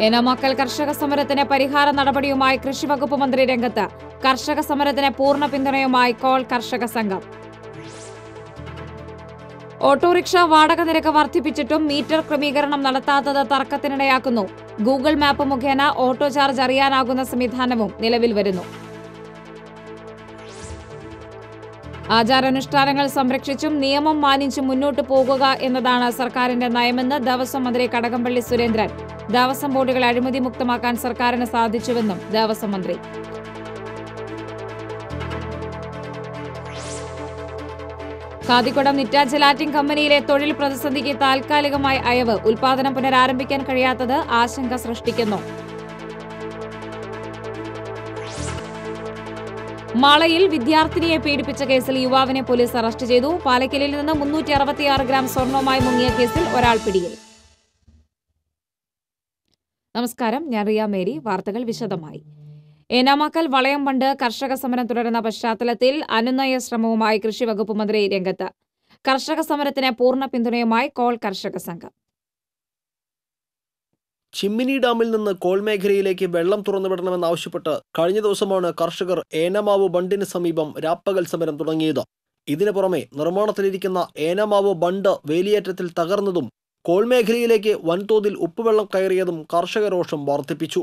ഏനാമാക്കൽ കർഷക സമരത്തിന് പരിഹാര നടപടിയുമായി കൃഷിവകുപ്പ് മന്ത്രി രംഗത്ത്. കർഷക സമരത്തിന് പൂർണ്ണ പിന്തുണയുമായി കോൾ കർഷക സംഘം. ഓട്ടോറിക്ഷ വാടക നിരക്ക് വർദ്ധിപ്പിച്ചിട്ടും മീറ്റർ ക്രമീകരണം നടത്താത്തത് തർക്കത്തിനിടയാക്കുന്നു. ഗൂഗിൾ മാപ്പ് മുഖേന ഓട്ടോ ചാർജ് അറിയാനാകുന്ന സംവിധാനവും നിലവിൽ വരുന്നു. ആചാരാനുഷ്ഠാനങ്ങൾ സംരക്ഷിച്ചും നിയമം മാനിച്ചും മുന്നോട്ടു പോകുക എന്നതാണ് സർക്കാരിന്റെ നയമെന്ന് ദേവസ്വം മന്ത്രി കടകംപള്ളി സുരേന്ദ്രൻ. ദേവസ്വം ബോർഡുകൾ അഴിമതി മുക്തമാക്കാൻ സർക്കാരിന് സാധിച്ചുവെന്നും ദേവസ്വം മന്ത്രി. കാതിക്കുടം നിറ്റാജലാറ്റിംഗ് കമ്പനിയിലെ തൊഴിൽ പ്രതിസന്ധിക്ക് താൽക്കാലികമായി അയവ്. ഉൽപാദനം പുനരാരംഭിക്കാൻ കഴിയാത്തത് ആശങ്ക സൃഷ്ടിക്കുന്നു. മാളയിൽ വിദ്യാർത്ഥിനിയെ പീഡിപ്പിച്ച കേസിൽ യുവാവിനെ പോലീസ് അറസ്റ്റ് ചെയ്തു. പാലക്കലിൽ നിന്ന് 366 ഗ്രാം സ്വർണവുമായി മുങ്ങിയ കേസിൽ ഒരാൾ പിടിയിൽ. നമസ്കാരം, ഞാൻ റിയ മേരി. വാർത്തകൾ വിശദമായി. ഏനാമാക്കൽ വളയം ബണ്ട് കർഷക സമരം തുടരുന്ന പശ്ചാത്തലത്തിൽ അനുനയ ശ്രമവുമായി കൃഷിവകുപ്പ് മന്ത്രി രംഗത്ത്. കർഷക സമരത്തിന് പൂർണ്ണ പിന്തുണയുമായി കോൾ കർഷക സംഘം. ചിമ്മിനി ഡാമിൽ നിന്ന് കോൾ മേഖലയിലേക്ക് വെള്ളം തുറന്നുവിടണമെന്നാവശ്യപ്പെട്ട് കഴിഞ്ഞ ദിവസമാണ് കർഷകർ ഏനമാവ് ബണ്ടിന് സമീപം രാപ്പകൽ സമരം തുടങ്ങിയത്. ഇതിനു പുറമെ നിർമ്മാണത്തിലിരിക്കുന്ന ഏനമാവ് ബണ്ട് വേലിയേറ്റത്തിൽ തകർന്നതും കോൾ മേഖലയിലേക്ക് വൻതോതിൽ ഉപ്പുവെള്ളം കയറിയതും കർഷക രോഷം വർദ്ധിപ്പിച്ചു.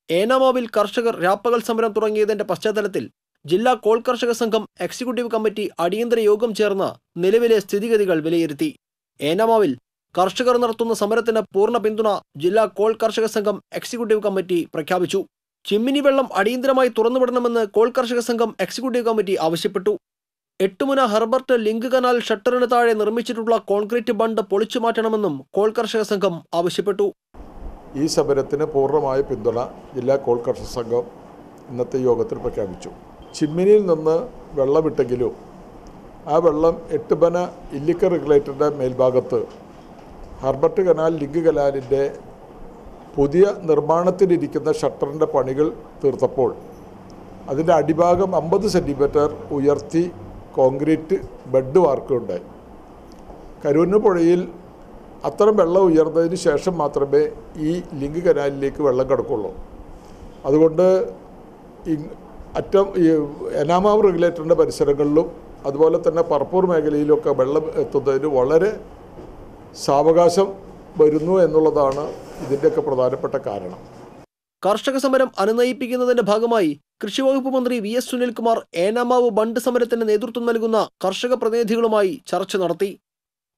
ഏനമാവിൽ കർഷകർ രാപ്പകൽ സമരം തുടങ്ങിയതിന്റെ പശ്ചാത്തലത്തിൽ ജില്ലാ കോൾ കർഷക സംഘം എക്സിക്യൂട്ടീവ് കമ്മിറ്റി അടിയന്തര യോഗം ചേർന്ന് നിലവിലെ സ്ഥിതിഗതികൾ വിലയിരുത്തി. ഏനമാവിൽ കർഷകർ നടത്തുന്ന സമരത്തിന് പൂർണ്ണ പിന്തുണ ജില്ലാ കോൾ കർഷക സംഘം എക്സിക്യൂട്ടീവ് കമ്മിറ്റി പ്രഖ്യാപിച്ചു. ചിമ്മിനി വെള്ളം അടിയന്തരമായി തുറന്നുവിടണമെന്ന് കോൾ കർഷക സംഘം എക്സിക്യൂട്ടീവ് കമ്മിറ്റി ആവശ്യപ്പെട്ടു. എട്ടുമുന ഹെർബർട്ട് ലിങ്ക് കനാൽ ഷട്ടറിന് താഴെ നിർമ്മിച്ചിട്ടുള്ള കോൺക്രീറ്റ് ബണ്ട് പൊളിച്ചു മാറ്റണമെന്നും കോൾ കർഷക സംഘം ആവശ്യപ്പെട്ടു. ഈ സമരത്തിന് പൂർണ്ണമായ പിന്തുണ ജില്ലാ കോൾ കർഷക സംഘം ഇന്നത്തെ യോഗത്തിൽ പ്രഖ്യാപിച്ചു. ചിമ്മിനിയിൽ നിന്ന് വെള്ളമിട്ടെങ്കിലും ആ വെള്ളം എട്ടുമന ഇല്ലിക്കൽ റെഗുലേറ്ററിൻ്റെ മേൽഭാഗത്ത് ഹെർബർട്ട് കനാൽ ലിങ്ക് കനാലിൻ്റെ പുതിയ നിർമ്മാണത്തിലിരിക്കുന്ന ഷട്ടറിൻ്റെ പണികൾ തീർത്തപ്പോൾ അതിൻ്റെ അടിഭാഗം 50 സെൻറ്റിമീറ്റർ ഉയർത്തി കോൺക്രീറ്റ് ബെഡ് വാർക്കുകയുണ്ടായി. കരൂരിന് പുഴയിൽ അത്തരം വെള്ളം ഉയർന്നതിന് ശേഷം മാത്രമേ ഈ ലിങ്ക് കനാലിലേക്ക് വെള്ളം കിടക്കുള്ളൂ. അതുകൊണ്ട് ഈ ഏനാമാവ് റെഗുലേറ്ററിൻ്റെ പരിസരങ്ങളിലും അതുപോലെ തന്നെ പറപ്പൂർ മേഖലയിലൊക്കെ വെള്ളം എത്തുന്നതിന് വളരെ സാവകാശം വരുന്നു എന്നുള്ളതാണ് ഇതിൻ്റെയൊക്കെ പ്രധാനപ്പെട്ട കാരണം. കർഷക സമരം അനുനയിപ്പിക്കുന്നതിന്റെ ഭാഗമായി കൃഷിവകുപ്പ് മന്ത്രി VS സുനിൽകുമാർ ഏനാമാവ് ബണ്ട് സമരത്തിന് നേതൃത്വം നൽകുന്ന കർഷക പ്രതിനിധികളുമായി ചർച്ച നടത്തി.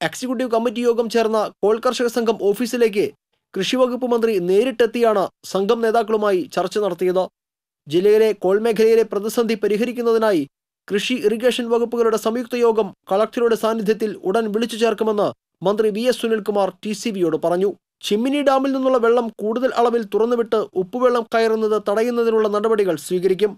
എക്സിക്യൂട്ടീവ് കമ്മിറ്റി യോഗം ചേർന്ന കോൾ കർഷക സംഘം ഓഫീസിലേക്ക് കൃഷിവകുപ്പ് മന്ത്രി നേരിട്ടെത്തിയാണ് സംഘം നേതാക്കളുമായി ചർച്ച നടത്തിയത്. ജില്ലയിലെ കോൾ മേഖലയിലെ പ്രതിസന്ധി പരിഹരിക്കുന്നതിനായി കൃഷി ഇറിഗേഷൻ വകുപ്പുകളുടെ സംയുക്ത യോഗം കളക്ടറുടെ സാന്നിധ്യത്തിൽ ഉടൻ വിളിച്ചു ചേർക്കുമെന്ന് മന്ത്രി VS സുനിൽകുമാർ TCBയോട് പറഞ്ഞു. ചിമ്മിനി ഡാമിൽ നിന്നുള്ള വെള്ളം കൂടുതൽ അളവിൽ തുറന്നുവിട്ട് ഉപ്പുവെള്ളം കയറുന്നത് തടയുന്നതിനുള്ള നടപടികൾ സ്വീകരിക്കും.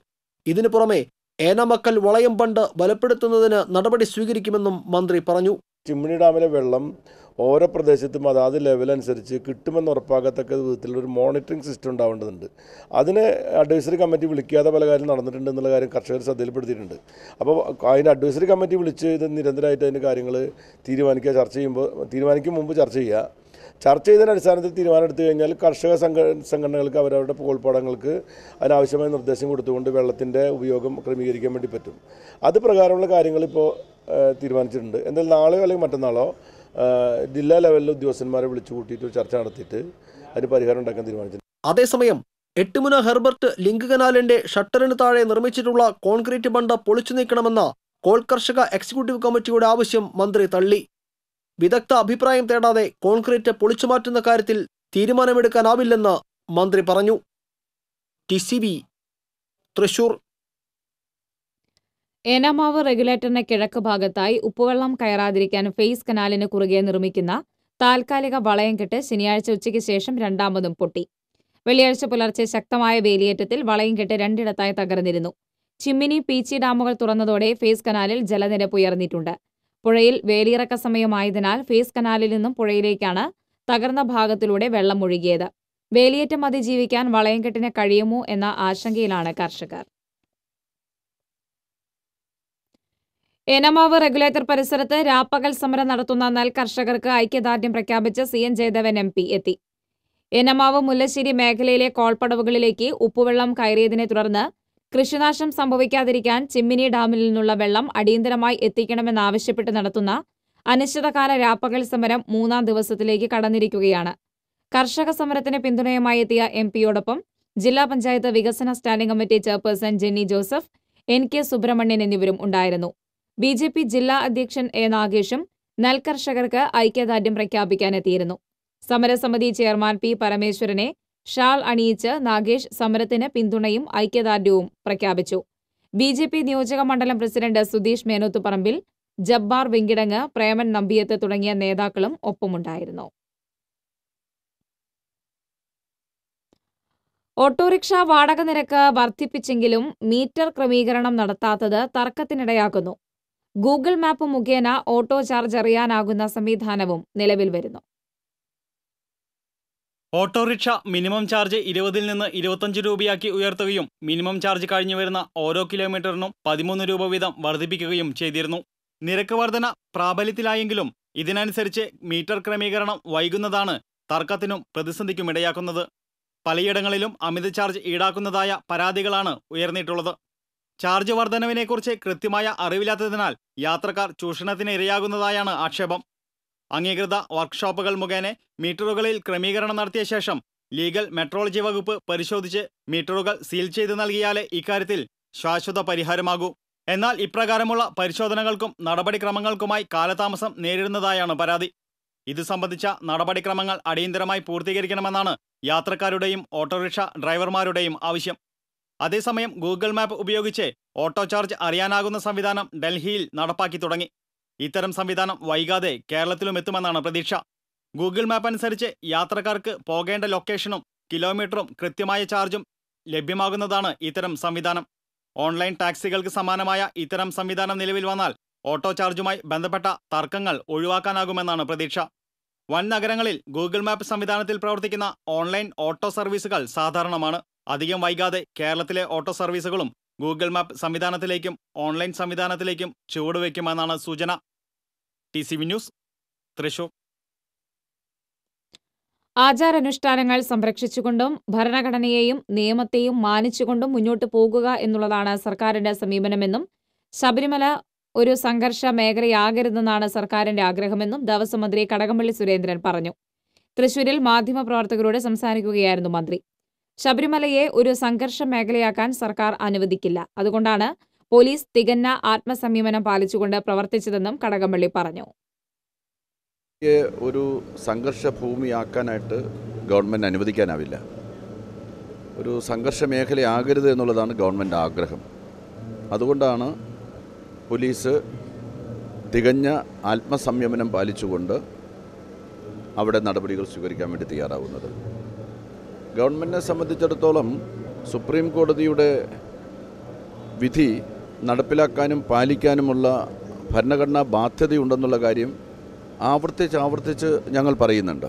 ഇതിനു പുറമെ ഏനാമക്കൽ വളയം ബണ്ട് ബലപ്പെടുത്തുന്നതിന് നടപടി സ്വീകരിക്കുമെന്നും മന്ത്രി പറഞ്ഞു. ചിമ്മിനി ഡാമിലെ വെള്ളം ഓരോ പ്രദേശത്തും അതാത് ലെവലനുസരിച്ച് കിട്ടുമെന്ന് ഉറപ്പാകത്തക്ക വിധത്തിലൊരു മോണിറ്ററിംഗ് സിസ്റ്റം ഉണ്ടാവേണ്ടതുണ്ട്. അതിന് അഡ്വൈസറി കമ്മിറ്റി വിളിക്കാതെ പല കാര്യം നടന്നിട്ടുണ്ട് എന്നുള്ള കാര്യം കർഷകർ ശ്രദ്ധയിൽപ്പെടുത്തിയിട്ടുണ്ട്. അപ്പോൾ അതിന് അഡ്വൈസറി കമ്മിറ്റി വിളിച്ച് ഇത് നിരന്തരമായിട്ട് അതിൻ്റെ കാര്യങ്ങൾ തീരുമാനിക്കും മുമ്പ് ചർച്ച ചെയ്യുക. ചർച്ച ചെയ്തതിന് അടിസ്ഥാനത്തിൽ തീരുമാനം എടുത്തു കഴിഞ്ഞാൽ കർഷക സംഘടനകൾക്ക് അവരവരുടെ കോൾപ്പാടങ്ങൾക്ക് അതിനാവശ്യമായ നിർദ്ദേശം കൊടുത്തുകൊണ്ട് വെള്ളത്തിൻ്റെ ഉപയോഗം ക്രമീകരിക്കാൻ വേണ്ടി പറ്റും. അത് പ്രകാരമുള്ള കാര്യങ്ങൾ ഇപ്പോൾ തീരുമാനിച്ചിട്ടുണ്ട്. എന്തായാലും നാളെയോ അല്ലെങ്കിൽ മറ്റന്നാളോ ജില്ലാ ലെവലിലെ ഉദ്യോഗസ്ഥന്മാരെ വിളിച്ചു കൂട്ടിയിട്ട് ഒരു ചർച്ച നടത്തിയിട്ട് അതിന് പരിഹാരം ഉണ്ടാക്കാൻ തീരുമാനിച്ചിട്ടുണ്ട്. അതേസമയം എട്ടുമുന ഹെർബർട്ട് ലിങ്ക് കനാലിന്റെ ഷട്ടറിന് താഴെ നിർമ്മിച്ചിട്ടുള്ള കോൺക്രീറ്റ് ബണ്ട് പൊളിച്ചു നീക്കണമെന്ന കോൾ കർഷക എക്സിക്യൂട്ടീവ് കമ്മിറ്റിയുടെ ആവശ്യം മന്ത്രി തള്ളി. വിദഗ്ധ അഭിപ്രായം തേടാതെ കോൺക്രീറ്റ് പൊളിച്ചു മാറ്റുന്ന കാര്യത്തിൽ തീരുമാനമെടുക്കാനാവില്ലെന്ന് മന്ത്രി പറഞ്ഞു. TCB തൃശൂർ. ഏനാമാവ് റെഗുലേറ്ററിന് കിഴക്ക് ഭാഗത്തായി ഉപ്പുവെള്ളം കയറാതിരിക്കാൻ ഫേസ് കനാലിന് കുറുകെ നിർമ്മിക്കുന്ന താൽക്കാലിക വളയം കെട്ട് ശനിയാഴ്ച ഉച്ചയ്ക്ക് ശേഷം രണ്ടാമതും പൊട്ടി. വെള്ളിയാഴ്ച പുലർച്ചെ ശക്തമായ വേലിയേറ്റത്തിൽ വളയം കെട്ട് രണ്ടിടത്തായി തകർന്നിരുന്നു. ചിമ്മിനി പീച്ചി ഡാമുകൾ തുറന്നതോടെ ഫേസ് കനാലിൽ ജലനിരപ്പ് ഉയർന്നിട്ടുണ്ട്. പുഴയിൽ വേലിയിറക്ക സമയമായതിനാൽ ഫേസ് കനാലിൽ നിന്നും പുഴയിലേക്കാണ് തകർന്ന ഭാഗത്തിലൂടെ വെള്ളം ഒഴുകിയത്. വേലിയേറ്റം അതിജീവിക്കാൻ വളയംകെട്ടിന് കഴിയുമോ എന്ന ആശങ്കയിലാണ് കർഷകർ. ഏനമാവ് റെഗുലേറ്റർ പരിസരത്ത് രാപ്പകൽ സമരം നടത്തുന്ന നെൽ കർഷകർക്ക് ഐക്യദാർഢ്യം പ്രഖ്യാപിച്ച് CN ജയദേവൻ MP എത്തി. ഏനമാവ് മുല്ലശ്ശേരി മേഖലയിലെ കോൾപ്പടവുകളിലേക്ക് ഉപ്പുവെള്ളം കയറിയതിനെ തുടർന്ന് കൃഷിനാശം സംഭവിക്കാതിരിക്കാൻ ചിമ്മിനി ഡാമിൽ നിന്നുള്ള വെള്ളം അടിയന്തരമായി എത്തിക്കണമെന്നാവശ്യപ്പെട്ട് നടത്തുന്ന അനിശ്ചിതകാല രാപ്പകൽ സമരം 3ാം ദിവസത്തിലേക്ക് കടന്നിരിക്കുകയാണ്. കർഷക സമരത്തിന് പിന്തുണയുമായി എത്തിയ MP-യോടൊപ്പം ജില്ലാ പഞ്ചായത്ത് വികസന standing committee chairperson Jenny Joseph, NK Subramanian എന്നിവരും ഉണ്ടായിരുന്നു. BJP ജില്ലാ അധ്യക്ഷൻ A. നാഗേഷും നെൽകർഷകർക്ക് ഐക്യദാർഢ്യം പ്രഖ്യാപിക്കാനെത്തിയിരുന്നു. സമരസമിതി ചെയർമാൻ P. പരമേശ്വരനെ ഷാൾ അണിയിച്ച് നാഗേഷ് സമരത്തിന് പിന്തുണയും ഐക്യദാർഢ്യവും പ്രഖ്യാപിച്ചു. BJP നിയോജക മണ്ഡലം പ്രസിഡന്റ് സുധീഷ് മേനോത്തുപറമ്പിൽ, ജബ്ബാർ വെങ്കിടങ്ങ്, പ്രേമൻ നമ്പിയത്ത് തുടങ്ങിയ നേതാക്കളും ഒപ്പമുണ്ടായിരുന്നു. ഓട്ടോറിക്ഷ വാടക നിരക്ക് വർദ്ധിപ്പിച്ചെങ്കിലും മീറ്റർ ക്രമീകരണം നടത്താത്തത് തർക്കത്തിനിടയാക്കുന്നു. ഗൂഗിൾ മാപ്പ് മുഖേന ഓട്ടോ ചാർജ് അറിയാനാകുന്ന സംവിധാനവും നിലവിൽ വരുന്നു. ഓട്ടോറിക്ഷ മിനിമം ചാർജ് 20 നിന്ന് 25 രൂപയാക്കി ഉയർത്തുകയും മിനിമം ചാർജ് കഴിഞ്ഞു വരുന്ന ഓരോ കിലോമീറ്ററിനും 13 രൂപ വീതം വർദ്ധിപ്പിക്കുകയും ചെയ്തിരുന്നു. നിരക്ക് വർധന പ്രാബല്യത്തിലായെങ്കിലും ഇതിനനുസരിച്ച് മീറ്റർ ക്രമീകരണം വൈകുന്നതാണ് തർക്കത്തിനും പ്രതിസന്ധിക്കും ഇടയാക്കുന്നത്. പലയിടങ്ങളിലും അമിത ചാർജ് ഈടാക്കുന്നതായ പരാതികളാണ് ഉയർന്നിട്ടുള്ളത്. ചാർജ് വർധനവിനെക്കുറിച്ച് കൃത്യമായ അറിവില്ലാത്തതിനാൽ യാത്രക്കാർ ചൂഷണത്തിന് ഇരയാകുന്നതായാണ് ആക്ഷേപം. അംഗീകൃത വർക്ക്ഷോപ്പുകൾ മുഖേന മീറ്ററുകളിൽ ക്രമീകരണം നടത്തിയ ശേഷം ലീഗൽ മെട്രോളജി വകുപ്പ് പരിശോധിച്ച് മീറ്ററുകൾ സീൽ ചെയ്ത് നൽകിയാലേ ഇക്കാര്യത്തിൽ ശാശ്വത പരിഹാരമാകൂ. എന്നാൽ ഇപ്രകാരമുള്ള പരിശോധനകൾക്കും നടപടിക്രമങ്ങൾക്കുമായി കാലതാമസം നേരിടുന്നതായാണ് പരാതി. ഇത് സംബന്ധിച്ച നടപടിക്രമങ്ങൾ അടിയന്തരമായി പൂർത്തീകരിക്കണമെന്നാണ് യാത്രക്കാരുടെയും ഓട്ടോറിക്ഷ ഡ്രൈവർമാരുടെയും ആവശ്യം. അതേസമയം ഗൂഗിൾ മാപ്പ് ഉപയോഗിച്ച് ഓട്ടോ ചാർജ് അറിയാനാകുന്ന സംവിധാനം ഡൽഹിയിൽ നടപ്പാക്കി തുടങ്ങി. ഇത്തരം സംവിധാനം വൈകാതെ കേരളത്തിലും എത്തുമെന്നാണ് പ്രതീക്ഷ. ഗൂഗിൾ മാപ്പ് അനുസരിച്ച് യാത്രക്കാർക്ക് പോകേണ്ട ലൊക്കേഷനും കിലോമീറ്ററും കൃത്യമായ ചാർജും ലഭ്യമാകുന്നതാണ് ഇത്തരം സംവിധാനം. ഓൺലൈൻ ടാക്സികൾക്ക് സമാനമായ ഇത്തരം സംവിധാനം നിലവിൽ വന്നാൽ ഓട്ടോ ചാർജുമായി ബന്ധപ്പെട്ട തർക്കങ്ങൾ ഒഴിവാക്കാനാകുമെന്നാണ് പ്രതീക്ഷ. വൻ നഗരങ്ങളിൽ ഗൂഗിൾ മാപ്പ് സംവിധാനത്തിൽ പ്രവർത്തിക്കുന്ന ഓൺലൈൻ ഓട്ടോ സർവീസുകൾ സാധാരണമാണ്. അധികം വൈകാതെ കേരളത്തിലെ ഓട്ടോ സർവീസുകളും ഗൂഗിൾ മാപ്പ് സംവിധാനത്തിലേക്കും ഓൺലൈൻ സംവിധാനത്തിലേക്കും ചുവടുവയ്ക്കുമെന്നാണ് സൂചന. TCV news, Thrissur. ആചാരാനുഷ്ഠാനങ്ങൾ സംരക്ഷിച്ചുകൊണ്ടും ഭരണഘടനയെയും നിയമത്തെയും മാനിച്ചുകൊണ്ടും മുന്നോട്ടു പോകുക എന്നുള്ളതാണ് സർക്കാരിന്റെ സമീപനമെന്നും ശബരിമല ഒരു സംഘർഷ മേഖലയാകരുതെന്നാണ് സർക്കാരിന്റെ ആഗ്രഹമെന്നും ദേവസ്വം മന്ത്രി കടകംപള്ളി സുരേന്ദ്രൻ പറഞ്ഞു. തൃശൂരിൽ മാധ്യമപ്രവർത്തകരോട് സംസാരിക്കുകയായിരുന്നു മന്ത്രി. ശബരിമലയെ ഒരു സംഘർഷ മേഖലയാക്കാൻ സർക്കാർ അനുവദിക്കില്ല. അതുകൊണ്ടാണ് പോലീസ് തികഞ്ഞ ആത്മസംയമനം പാലിച്ചുകൊണ്ട് പ്രവർത്തിച്ചതെന്നും കടകംപള്ളി പറഞ്ഞു. ഒരു സംഘർഷ ഭൂമിയാക്കാനായിട്ട് ഗവൺമെൻറ് അനുവദിക്കാനാവില്ല. ഒരു സംഘർഷ മേഖലയാകരുത് എന്നുള്ളതാണ് ഗവൺമെൻറ് ആഗ്രഹം. അതുകൊണ്ടാണ് പോലീസ് തികഞ്ഞ ആത്മസംയമനം പാലിച്ചുകൊണ്ട് അവിടെ നടപടികൾ സ്വീകരിക്കാൻ വേണ്ടി തയ്യാറാവുന്നത്. ഗവൺമെൻറ്റിനെ സംബന്ധിച്ചിടത്തോളം സുപ്രീം കോടതിയുടെ വിധി നടപ്പിലാക്കാനും പാലിക്കാനുമുള്ള ഭരണഘടനാ ബാധ്യതയുണ്ടെന്നുള്ള കാര്യം ആവർത്തിച്ച് ഞങ്ങൾ പറയുന്നുണ്ട്.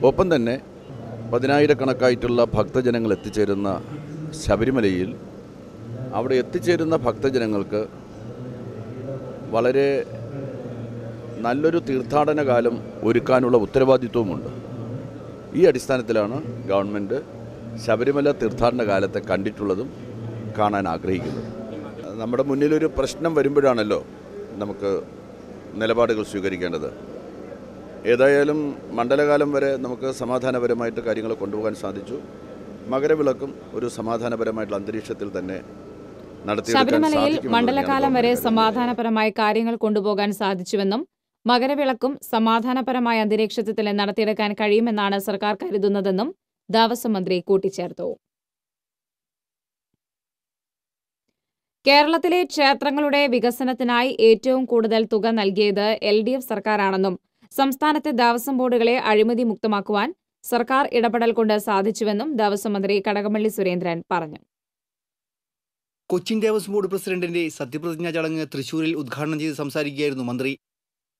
ഒപ്പം തന്നെ 10,000-കണക്കായിട്ടുള്ള ഭക്തജനങ്ങൾ എത്തിച്ചേരുന്ന ശബരിമലയിൽ അവിടെ എത്തിച്ചേരുന്ന ഭക്തജനങ്ങൾക്ക് വളരെ നല്ലൊരു തീർത്ഥാടന കാലം ഒരുക്കാനുള്ള ഉത്തരവാദിത്വവുമുണ്ട്. ഈ അടിസ്ഥാനത്തിലാണ് ഗവൺമെൻറ് ശബരിമല തീർത്ഥാടന കാലത്തെ കണ്ടിട്ടുള്ളതും കാണാൻ ആഗ്രഹിക്കുന്നത്. നമ്മുടെ മുന്നിലൊരു പ്രശ്നം വരുമ്പോഴാണല്ലോ നമുക്ക് നിലപാടുകൾ സ്വീകരിക്കേണ്ടത്. ഏതായാലും മണ്ഡലകാലം വരെ നമുക്ക് സമാധാനപരമായിട്ട് കാര്യങ്ങൾ കൊണ്ടുപോകാൻ സാധിച്ചു. മകരവിളക്കും ഒരു സമാധാനപരമായിട്ടുള്ള അന്തരീക്ഷത്തിൽ തന്നെ ശബരിമലയിൽ മണ്ഡലകാലം വരെ സമാധാനപരമായ കാര്യങ്ങൾ കൊണ്ടുപോകാൻ സാധിച്ചുവെന്നും മകരവിളക്കും സമാധാനപരമായ അന്തരീക്ഷത്തിൽ തന്നെ നടത്തിയെടുക്കാൻ കഴിയുമെന്നാണ് സർക്കാർ കരുതുന്നതെന്നും ദേവസ്വം മന്ത്രി കൂട്ടിച്ചേർത്തു. കേരളത്തിലെ ക്ഷേത്രങ്ങളുടെ വികസനത്തിനായി ഏറ്റവും കൂടുതൽ തുക നൽകിയത് LDF സർക്കാരാണെന്നും സംസ്ഥാനത്തെ ദേവസ്വം ബോർഡുകളെ അഴിമതി മുക്തമാക്കുവാൻ സർക്കാർ ഇടപെടൽ കൊണ്ട് സാധിച്ചുവെന്നും ദേവസ്വം മന്ത്രി കടകംപള്ളി സുരേന്ദ്രൻ പറഞ്ഞു. കൊച്ചിൻ ദേവസ്വം ബോർഡ് പ്രസിഡന്റിന്റെ സത്യപ്രതിജ്ഞാ ചടങ്ങ് തൃശൂരിൽ ഉദ്ഘാടനം ചെയ്ത് സംസാരിക്കുകയായിരുന്നു മന്ത്രി.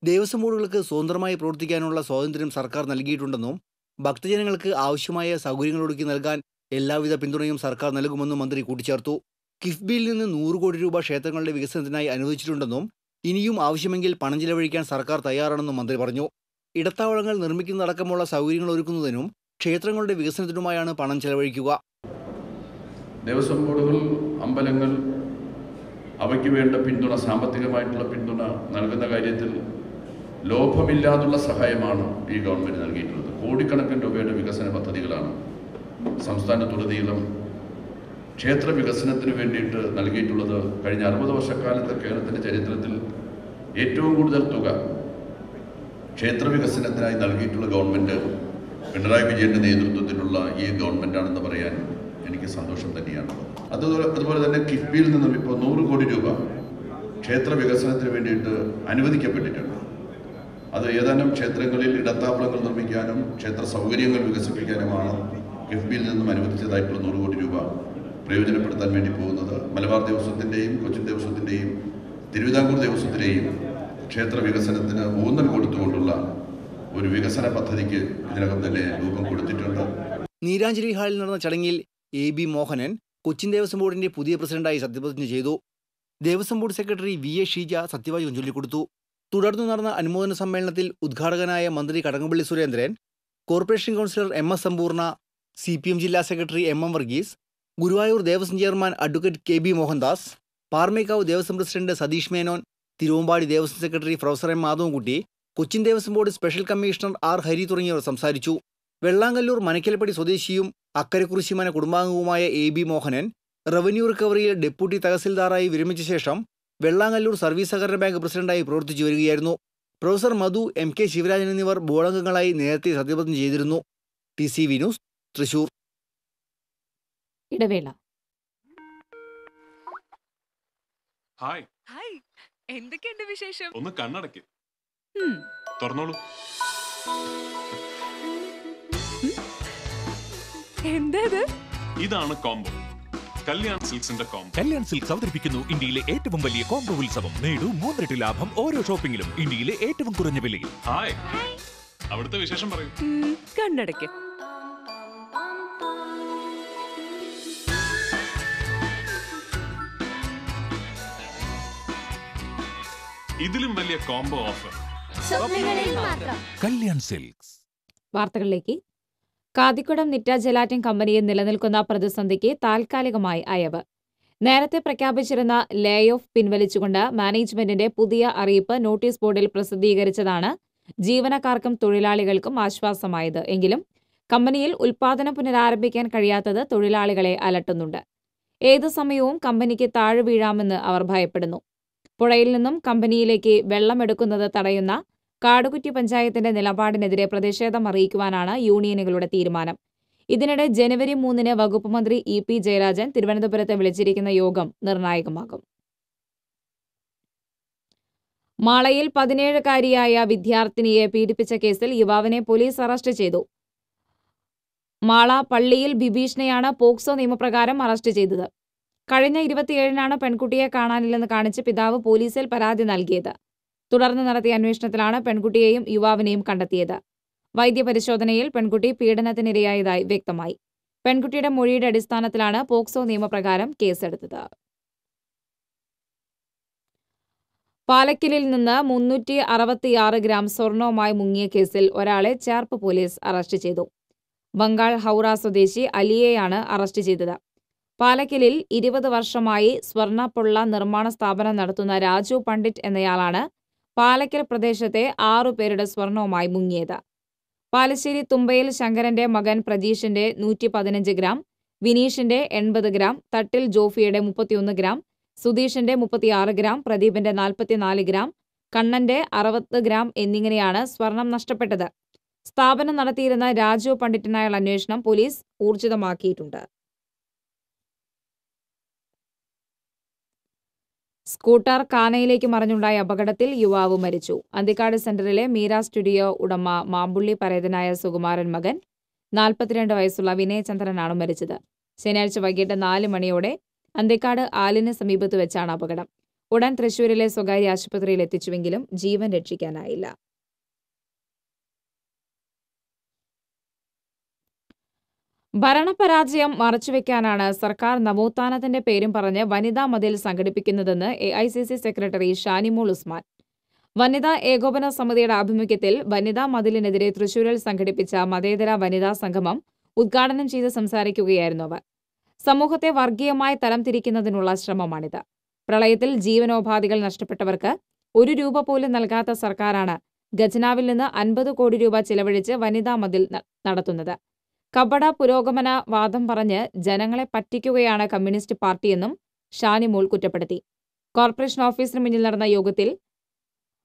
ദേവസ്വം ബോർഡുകൾക്ക് സ്വതന്ത്രമായി പ്രവർത്തിക്കാനുള്ള സ്വാതന്ത്ര്യം സർക്കാർ നൽകിയിട്ടുണ്ടെന്നും ഭക്തജനങ്ങൾക്ക് ആവശ്യമായ സൗകര്യങ്ങൾ ഒരുക്കി നൽകാൻ എല്ലാവിധ പിന്തുണയും സർക്കാർ നൽകുമെന്നും മന്ത്രി കൂട്ടിച്ചേർത്തു. കിഫ്ബിയിൽ നിന്ന് 100 കോടി രൂപ ക്ഷേത്രങ്ങളുടെ വികസനത്തിനായി അനുവദിച്ചിട്ടുണ്ടെന്നും ഇനിയും ആവശ്യമെങ്കിൽ പണം ചെലവഴിക്കാൻ സർക്കാർ തയ്യാറാണെന്നും മന്ത്രി പറഞ്ഞു. ഇടത്താവളങ്ങൾ നിർമ്മിക്കുന്നതടക്കമുള്ള സൗകര്യങ്ങൾ ഒരുക്കുന്നതിനും ക്ഷേത്രങ്ങളുടെ വികസനത്തിനുമായാണ് പണം ചെലവഴിക്കുക. ദേവസ്വം ബോർഡുകൾ, അമ്പലങ്ങൾ അവയ്ക്ക് വേണ്ട പിന്തുണ, സാമ്പത്തികമായിട്ടുള്ള പിന്തുണ നൽകുന്ന കാര്യത്തിൽ ലോഭമില്ലാതുള്ള സഹായമാണ് ഈ ഗവൺമെൻറ് നൽകിയിട്ടുള്ളത്. കോടിക്കണക്കിന് രൂപയുടെ വികസന പദ്ധതികളാണ് സംസ്ഥാനത്തുടനീളം ക്ഷേത്ര വികസനത്തിന് വേണ്ടിയിട്ട് നൽകിയിട്ടുള്ളത്. കഴിഞ്ഞ 60 വർഷക്കാലത്തെ കേരളത്തിൻ്റെ ചരിത്രത്തിൽ ഏറ്റവും കൂടുതൽ തുക ക്ഷേത്ര വികസനത്തിനായി നൽകിയിട്ടുള്ള ഗവൺമെൻറ് പിണറായി വിജയൻ്റെ നേതൃത്വത്തിലുള്ള ഈ ഗവൺമെൻറ്റാണെന്ന് പറയാൻ എനിക്ക് സന്തോഷം തന്നെയാണ്. അതുപോലെ തന്നെ കിഫ്ബിയിൽ നിന്നും ഇപ്പോൾ 100 കോടി രൂപ ക്ഷേത്ര വികസനത്തിന് വേണ്ടിയിട്ട് അനുവദിക്കപ്പെട്ടിട്ടുണ്ട്. അത് ഏതാനും ക്ഷേത്രങ്ങളിൽ ഇടത്താവളങ്ങൾ നിർമ്മിക്കാനും ക്ഷേത്ര സൗകര്യങ്ങൾ വികസിപ്പിക്കാനുമാണ് കിഫ്ബിയിൽ നിന്നും അനുവദിച്ചതായിട്ടുള്ള 100 കോടി രൂപ പ്രയോജനപ്പെടുത്താൻ വേണ്ടി പോകുന്നത്. മലബാർ ദേവസ്വത്തിൻ്റെയും കൊച്ചിൻ ദേവസ്വത്തിൻ്റെയും തിരുവിതാംകൂർ ദേവസ്വത്തിൻ്റെയും ക്ഷേത്ര വികസനത്തിന് ഊന്നൽ കൊടുത്തുകൊണ്ടുള്ള ഒരു വികസന പദ്ധതിക്ക് ഇതിനകം തന്നെ രൂപം കൊടുത്തിട്ടുണ്ട്. നീരാഞ്ജലി ഹാളിൽ നടന്ന ചടങ്ങിൽ AB മോഹനൻ കൊച്ചിൻ ദേവസ്വം ബോർഡിന്റെ പുതിയ പ്രസിഡന്റായി സത്യപ്രതിജ്ഞ ചെയ്തു. Devaswom board secretary VA Sheeja സത്യവാചകം ചൊല്ലിക്കൊടുത്തു. തുടർന്ന് നടന്ന അനുമോദന സമ്മേളനത്തിൽ ഉദ്ഘാടകനായ മന്ത്രി Kadakampally Surendran, corporation councillor MS Sampoorna, CPM ജില്ലാ secretary MM Varghese, Guruvayur Devaswom chairman advocate KB Mohandas, Paramekkavu Devaswom president Satheesh Menon, Thiruvambadi Devaswom secretary professor M Madhavankutty, Cochin Devaswom board special commissioner R Hari തുടങ്ങിയവർ സംസാരിച്ചു. വെള്ളാങ്കല്ലൂർ മനക്കൽപ്പടി സ്വദേശിയും അക്കരക്കുറിശിമന കുടുംബാംഗവുമായ AB മോഹനൻ റവന്യൂ റിക്കവറിയിൽ ഡെപ്യൂട്ടി തഹസിൽദാറായി വിരമിച്ച ശേഷം വെള്ളാങ്കല്ലൂർ സർവീസ് സഹകരണ ബാങ്ക് പ്രസിഡന്റായി പ്രവർത്തിച്ചു വരികയായിരുന്നു. പ്രൊഫസർ മധു, MK ശിവരാജൻ എന്നിവർ ബോർഡംഗങ്ങളായി നേരത്തെ സത്യപ്രതിജ്ഞ ചെയ്തിരുന്നു. TCV news, Thrissur. ഇടവേള. ഹായ്, എന്തൊക്കെയുണ്ട് വിശേഷം? ഒന്ന് കണ്ണടയ്ക്ക്, തുറന്നോളൂ. എന്താ ഇതാണ് കോംബോ. കല്യാൺ സിൽക്സിന്റെ കോംബോ. കല്യാൺ സിൽക്സ് അവതരിപ്പിക്കുന്നു ഇന്ത്യയിലെ ഏറ്റവും വലിയ കോംബോ ഉത്സവം. നേടൂ 3 ഇരട്ടി ലാഭം ഓരോ ഷോപ്പിംഗിലും, ഇന്ത്യയിലെ ഏറ്റവും കുറഞ്ഞ വിലയിൽ. ഹായ്, അവിടുത്തെ വിശേഷം പറയൂ. കണ്ണടയ്ക്ക്. ഇതിലും വലിയ കോംബോ ഓഫർ കല്യാൺ സിൽക്സ്. വാർത്തകളിലേക്ക്. കാതിക്കുടം നിറ്റ ജലാറ്റിൻ കമ്പനിയിൽ നിലനിൽക്കുന്ന പ്രതിസന്ധിക്ക് താൽക്കാലികമായി അയവ്. നേരത്തെ പ്രഖ്യാപിച്ചിരുന്ന ലേ ഓഫ് പിൻവലിച്ചുകൊണ്ട് മാനേജ്മെന്റിന്റെ പുതിയ അറിയിപ്പ് നോട്ടീസ് ബോർഡിൽ പ്രസിദ്ധീകരിച്ചതാണ് ജീവനക്കാർക്കും തൊഴിലാളികൾക്കും ആശ്വാസമായത്. എങ്കിലും കമ്പനിയിൽ ഉൽപ്പാദനം പുനരാരംഭിക്കാൻ കഴിയാത്തത് തൊഴിലാളികളെ അലട്ടുന്നുണ്ട്. ഏതു സമയവും കമ്പനിക്ക് താഴെ വീഴാമെന്ന് അവർ ഭയപ്പെടുന്നു. പുഴയിൽ നിന്നും കമ്പനിയിലേക്ക് വെള്ളമെടുക്കുന്നത് തടയുന്ന കാടുകുറ്റി പഞ്ചായത്തിന്റെ നിലപാടിനെതിരെ പ്രതിഷേധം അറിയിക്കുവാനാണ് യൂണിയനുകളുടെ തീരുമാനം. ഇതിനിടെ ജനുവരി 3-ന് വകുപ്പ് മന്ത്രി EP ജയരാജൻ തിരുവനന്തപുരത്ത് വിളിച്ചിരിക്കുന്ന യോഗം നിർണായകമാകും. മാളയിൽ 17-കാരിയായ വിദ്യാർത്ഥിനിയെ പീഡിപ്പിച്ച കേസിൽ യുവാവിനെ പോലീസ് അറസ്റ്റ് ചെയ്തു. മാള പള്ളിയിൽ ബിബീഷിനെയാണ് പോക്സോ നിയമപ്രകാരം അറസ്റ്റ് ചെയ്തത്. കഴിഞ്ഞ 27-നാണ് പെൺകുട്ടിയെ കാണാനില്ലെന്ന് കാണിച്ച് പിതാവ് പോലീസിൽ പരാതി നൽകിയത്. തുടർന്ന് നടത്തിയ അന്വേഷണത്തിലാണ് പെൺകുട്ടിയെയും യുവാവിനെയും കണ്ടെത്തിയത്. വൈദ്യപരിശോധനയിൽ പെൺകുട്ടി പീഡനത്തിനിരയായതായി വ്യക്തമായി. പെൺകുട്ടിയുടെ മൊഴിയുടെ അടിസ്ഥാനത്തിലാണ് പോക്സോ നിയമപ്രകാരം കേസെടുത്തത്. പാലക്കലിൽ നിന്ന് 366 ഗ്രാം സ്വർണവുമായി മുങ്ങിയ കേസിൽ ഒരാളെ ചേർപ്പ് പോലീസ് അറസ്റ്റ് ചെയ്തു. ബംഗാൾ ഹൗറ സ്വദേശി അലിയെയാണ് അറസ്റ്റ് ചെയ്തത്. പാലക്കലിൽ 20 വർഷമായി സ്വർണ്ണപ്പൊള്ള നിർമ്മാണ സ്ഥാപനം നടത്തുന്ന രാജു പണ്ഡിറ്റ് എന്നയാളാണ് പാലക്കൽ പ്രദേശത്തെ 6 പേരുടെ സ്വർണവുമായി മുങ്ങിയത്. പാലശ്ശേരി തുമ്പയിൽ ശങ്കരന്റെ മകൻ പ്രജീഷിന്റെ 115 ഗ്രാം, വിനീഷിന്റെ 80 ഗ്രാം, തട്ടിൽ ജോഫിയുടെ 31 ഗ്രാം, സുധീഷിന്റെ 36 ഗ്രാം, പ്രദീപിന്റെ 44 ഗ്രാം, കണ്ണന്റെ 60 ഗ്രാം എന്നിങ്ങനെയാണ് സ്വർണം നഷ്ടപ്പെട്ടത്. സ്ഥാപനം നടത്തിയിരുന്ന രാജു പണ്ഡിറ്റിനായുള്ള അന്വേഷണം പോലീസ് ഊർജിതമാക്കിയിട്ടുണ്ട്. സ്കൂട്ടർ കാനയിലേക്ക് മറിഞ്ഞുണ്ടായ അപകടത്തിൽ യുവാവ് മരിച്ചു. അന്തിക്കാട് സെന്ററിലെ മീര സ്റ്റുഡിയോ ഉടമ മാമ്പുള്ളി പരേതനായ സുകുമാരൻ മകൻ 42 വയസ്സുള്ള വിനയചന്ദ്രനാണ് മരിച്ചത്. ശനിയാഴ്ച വൈകിട്ട് 4 മണിയോടെ അന്തിക്കാട് ആലിന് സമീപത്ത് വെച്ചാണ് അപകടം. ഉടൻ തൃശൂരിലെ സ്വകാര്യ ആശുപത്രിയിൽ എത്തിച്ചുവെങ്കിലും ജീവൻ രക്ഷിക്കാനായില്ല. ഭരണപരാജയം മറച്ചുവെക്കാനാണ് സർക്കാർ നവോത്ഥാനത്തിന്റെ പേരും പറഞ്ഞ് വനിതാ മതിൽ സംഘടിപ്പിക്കുന്നതെന്ന് AICC സെക്രട്ടറി ഷാനിമോൾ ഉസ്മാൻ. വനിതാ ഏകോപന സമിതിയുടെ ആഭിമുഖ്യത്തിൽ വനിതാ മതിലിനെതിരെ തൃശൂരിൽ സംഘടിപ്പിച്ച മതേതര വനിതാ സംഗമം ഉദ്ഘാടനം ചെയ്ത് സംസാരിക്കുകയായിരുന്നു അവർ. സമൂഹത്തെ വർഗീയമായി തരംതിരിക്കുന്നതിനുള്ള ശ്രമമാണിത്. പ്രളയത്തിൽ ജീവനോപാധികൾ നഷ്ടപ്പെട്ടവർക്ക് ₹1 പോലും നൽകാത്ത സർക്കാരാണ് ഖജനാവിൽ നിന്ന് 50 കോടി രൂപ ചിലവഴിച്ച് വനിതാ മതിൽ നടത്തുന്നത്. കപട പുരോഗമന വാദം പറഞ്ഞ് ജനങ്ങളെ പറ്റിക്കുകയാണ് കമ്മ്യൂണിസ്റ്റ് പാർട്ടിയെന്നും ഷാനിമോൾ കുറ്റപ്പെടുത്തി. കോർപ്പറേഷൻ ഓഫീസിന് മുന്നിൽ നടന്ന യോഗത്തിൽ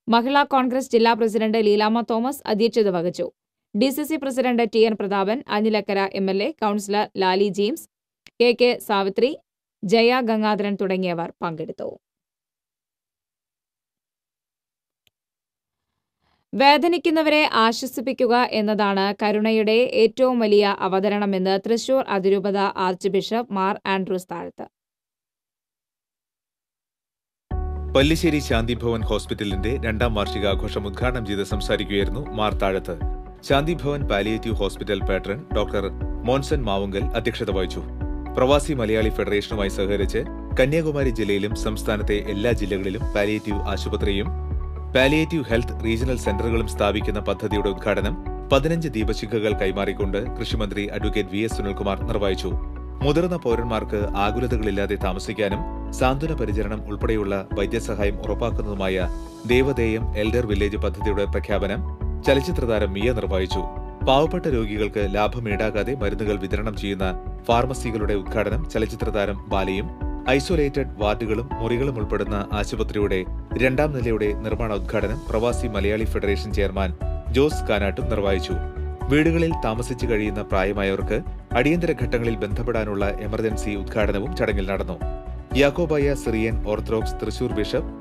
മഹിളാ കോൺഗ്രസ് ജില്ലാ പ്രസിഡന്റ് ലീലാമ്മ തോമസ് അധ്യക്ഷത വഹിച്ചു. DCC president TN Prathapan, Anil Akkara MLA, councillor Lali James, KK Savithri, Jaya Gangadharan തുടങ്ങിയവർ പങ്കെടുത്തു. വേദനിക്കുന്നവരെ ആശ്വസിപ്പിക്കുക എന്നതാണ് കരുണയുടെ ഏറ്റവും വലിയ അവതരണമെന്ന് തൃശൂർ അതിരൂപത ആർച്ച് ബിഷപ്പ് മാർ ആൻഡ്രൂസ് താഴത്ത്. പല്ലിശ്ശേരി ശാന്തിഭവൻ ഹോസ്പിറ്റലിന്റെ 2ാം വാർഷികാഘോഷം ഉദ്ഘാടനം ചെയ്ത് സംസാരിക്കുകയായിരുന്നു മാർ താഴത്ത്. Shanti Bhavan palliative hospital patron doctor Monson Mavunkal അധ്യക്ഷത വഹിച്ചു. പ്രവാസി മലയാളി ഫെഡറേഷനുമായി സഹകരിച്ച് കന്യാകുമാരി ജില്ലയിലും സംസ്ഥാനത്തെ എല്ലാ ജില്ലകളിലും പാലിയേറ്റീവ് ആശുപത്രിയും പാലിയേറ്റീവ് ഹെൽത്ത് റീജിയണൽ സെന്ററുകളും സ്ഥാപിക്കുന്ന പദ്ധതിയുടെ ഉദ്ഘാടനം 15 ദീപശിഖകൾ കൈമാറിക്കൊണ്ട് കൃഷിമന്ത്രി അഡ്വക്കേറ്റ് VS സുനിൽകുമാർ നിർവഹിച്ചു. മുതിർന്ന പൌരന്മാർക്ക് ആകുലതകളില്ലാതെ താമസിക്കാനും സാന്ത്വന പരിചരണം ഉൾപ്പെടെയുള്ള വൈദ്യസഹായം ഉറപ്പാക്കുന്നതുമായ ദേവദേയം എൽഡർ വില്ലേജ് പദ്ധതിയുടെ പ്രഖ്യാപനം ചലച്ചിത്രതാരം മിയ നിർവഹിച്ചു. പാവപ്പെട്ട രോഗികൾക്ക് ലാഭം ഈടാകാതെ മരുന്നുകൾ വിതരണം ചെയ്യുന്ന ഫാർമസികളുടെ ഉദ്ഘാടനം ചലച്ചിത്രതാരം ബാലയും ഐസൊലേറ്റഡ് വാർഡുകളും മുറികളും ഉൾപ്പെടുന്ന ആശുപത്രിയുടെ 2ാം നിലയുടെ നിർമ്മാണോദ്ഘാടനം പ്രവാസി മലയാളി ഫെഡറേഷൻ ചെയർമാൻ ജോസ് കാനാട്ടും നിർവഹിച്ചു. വീടുകളിൽ താമസിച്ചു കഴിയുന്ന പ്രായമായവർക്ക് അടിയന്തര ഘട്ടങ്ങളിൽ ബന്ധപ്പെടാനുള്ള എമർജൻസി ഉദ്ഘാടനവും ചടങ്ങിൽ നടന്നു. Yakobaya Syrian Orthodox Thrissur bishop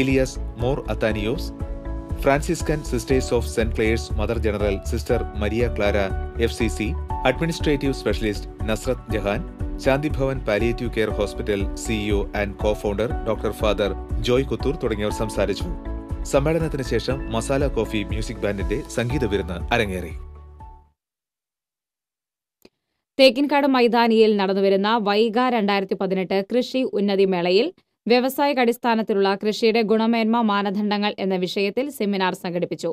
Elias Mor Athanasios, Franciscan sisters of Saint Clare's mother general sister Maria Clara FCC, administrative specialist Nasrath Jahan, Shantibhavan palliative care hospital CEO and cofounder doctor father Joy Kuthur തുടങ്ങിയവർ സംസാരിച്ചു. സമ്മേളനത്തിന് ശേഷം മസാല കോഫി മ്യൂസിക് ബാൻഡിന്റെ സംഗീത വിരുന്ന് അരങ്ങേറി. തേക്കിൻകാട് മൈതാനിയിൽ നടന്നുവരുന്ന വൈഗ 2018 കൃഷി ഉന്നതി മേളയിൽ വ്യാവസായിക അടിസ്ഥാനത്തിലുള്ള കൃഷിയുടെ ഗുണമേന്മ മാനദണ്ഡങ്ങൾ എന്ന വിഷയത്തിൽ സെമിനാർ സംഘടിപ്പിച്ചു.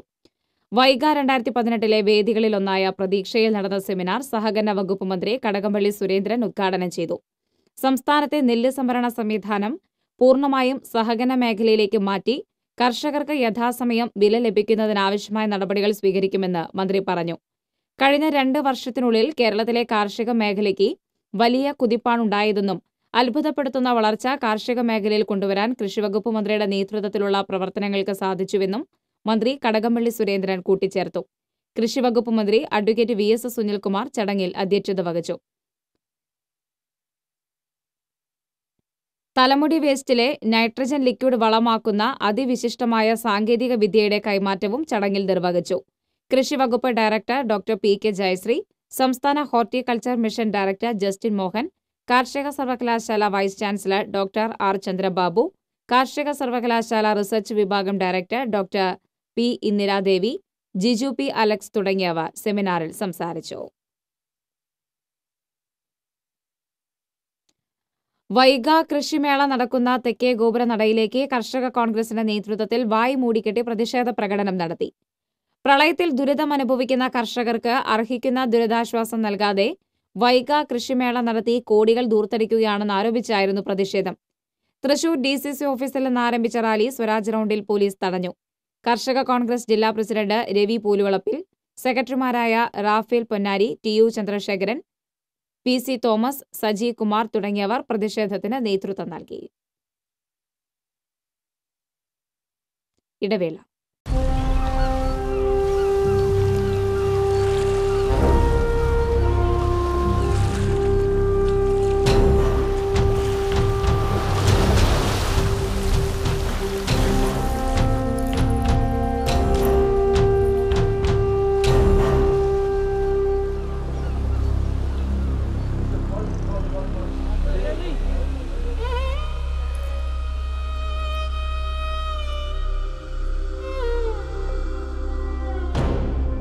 വൈഗ 2018 വേദികളിലൊന്നായ പ്രതീക്ഷയിൽ നടന്ന സെമിനാർ സഹകരണ വകുപ്പ് മന്ത്രി കടകംപള്ളി സുരേന്ദ്രൻ ഉദ്ഘാടനം ചെയ്തു. സംസ്ഥാനത്തെ നെല്ല് സംഭരണ സംവിധാനം പൂർണ്ണമായും സഹകരണ മേഖലയിലേക്ക് മാറ്റി കർഷകർക്ക് യഥാസമയം വില ലഭിക്കുന്നതിനാവശ്യമായ നടപടികൾ സ്വീകരിക്കുമെന്ന് മന്ത്രി പറഞ്ഞു. കഴിഞ്ഞ 2 വർഷത്തിനുള്ളിൽ കേരളത്തിലെ കാർഷിക മേഖലയ്ക്ക് വലിയ കുതിപ്പാണുണ്ടായതെന്നും അത്ഭുതപ്പെടുത്തുന്ന വളർച്ച കാർഷിക മേഖലയിൽ കൊണ്ടുവരാൻ കൃഷിവകുപ്പ് മന്ത്രിയുടെ നേതൃത്വത്തിലുള്ള പ്രവർത്തനങ്ങൾക്ക് സാധിച്ചുവെന്നും മന്ത്രി കടകംപള്ളി സുരേന്ദ്രൻ കൂട്ടിച്ചേർത്തു. കൃഷിവകുപ്പ് മന്ത്രി അഡ്വക്കേറ്റ് VS സുനിൽകുമാർ ചടങ്ങിൽ അധ്യക്ഷത വഹിച്ചു. തലമുടി വേസ്റ്റിലെ നൈട്രജൻ ലിക്വിഡ് വളമാക്കുന്ന അതിവിശിഷ്ടമായ സാങ്കേതിക വിദ്യയുടെ കൈമാറ്റവും ചടങ്ങിൽ നിർവഹിച്ചു. കൃഷിവകുപ്പ് ഡയറക്ടർ ഡോക്ടർ PK ജയശ്രീ, സംസ്ഥാന horticulture mission director Justin Mohan, കാർഷിക സർവകലാശാല vice chancellor doctor R Chandrababu, കാർഷിക സർവകലാശാല റിസർച്ച് വിഭാഗം director doctor P Indiradevi, Jiju P Alex തുടങ്ങിയവർ സെമിനാറിൽ സംസാരിച്ചു. വൈഗ കൃഷിമേള നടക്കുന്ന തെക്കേ ഗോപുര നടയിലേക്ക് കർഷക കോൺഗ്രസിന്റെ നേതൃത്വത്തിൽ വായ് മൂടിക്കെട്ടി പ്രതിഷേധ പ്രകടനം നടത്തി. പ്രളയത്തിൽ ദുരിതമനുഭവിക്കുന്ന കർഷകർക്ക് അർഹിക്കുന്ന ദുരിതാശ്വാസം നൽകാതെ വൈഗ കൃഷിമേള നടത്തി കോടികൾ ദൂർത്തടിക്കുകയാണെന്ന് ആരോപിച്ചായിരുന്നു പ്രതിഷേധം. തൃശൂർ DCC ഓഫീസിൽ നിന്ന് ആരംഭിച്ച റാലി സ്വരാജ് റൌണ്ടിൽ പോലീസ് തടഞ്ഞു. കർഷക കോൺഗ്രസ് ജില്ലാ പ്രസിഡന്റ് രവി പൂലുവളപ്പിൽ, സെക്രട്ടറിമാരായ റാഫേൽ പൊന്നാരി, TU ചന്ദ്രശേഖരൻ, PC തോമസ്, സജി കുമാർ തുടങ്ങിയവർ പ്രതിഷേധത്തിന് നേതൃത്വം നൽകി. ഇടവേള.